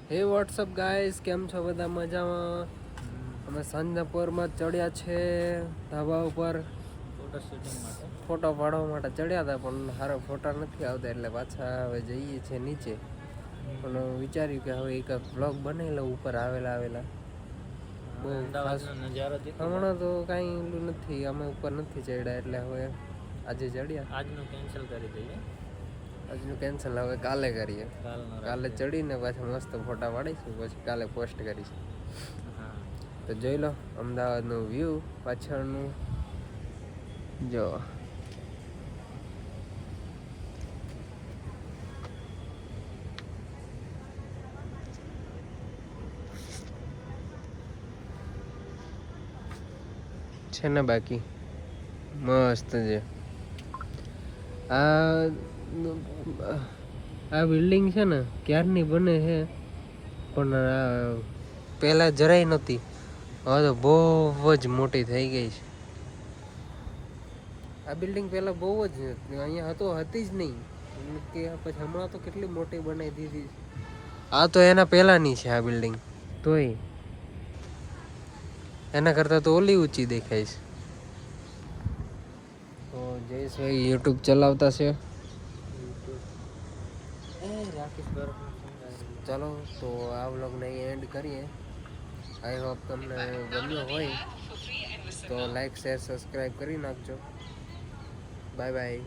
હે WhatsApp guys, કેમ છો બધા? મજામાં? અમે સાંજના પોરમાં ચડ્યા છે ધાબા ઉપર ફોટો પાડવા માટે ચડ્યા હતા, પણ સારા ફોટા નથી આવતા એટલે પાછા હવે જઈએ છીએ નીચે. પણ વિચાર્યું કે હવે એક બ્લોગ બનાવી લઉં ઉપર આવેલા બહુ ખાસ હમણાં તો કાંઈ એટલું નથી, અમે ઉપર નથી ચડ્યા એટલે હવે આજે ચડ્યા. આજનું કેન્સલ, હવે કાલે કરીએ. કાલે ચડીને પાછા મસ્ત ફોટા પાડીશું, પછી કાલે પોસ્ટ કરીશું. તો જોઈ લો અમદાવાદનું વ્યૂ પાછળનું. જો છે ને બાકી મસ્ત છે. આ બિલ્ડિંગ છે ને ક્યારની બને છે, પણ પહેલાં જરાય નહોતી, હવે તો બહુ જ મોટી થઈ ગઈ છે. આ બિલ્ડિંગ પહેલાં બહુ જ અહીંયા હતી જ નહીં, કે પછી હમણાં તો કેટલી મોટી બનાવી દીધી. આ તો એના પહેલાંની છે આ બિલ્ડિંગ, તોય એના કરતાં તો ઓલી ઊંચી દેખાય છે. તો જયેશભાઈ યુટ્યુબ ચલાવતા છે. ચાલો તો આ વ્લોગને એન્ડ કરીએ. આઈ હોપ તમને ગમ્યો હોય તો લાઈક શેર સબસ્ક્રાઈબ કરી નાખજો. Bye bye.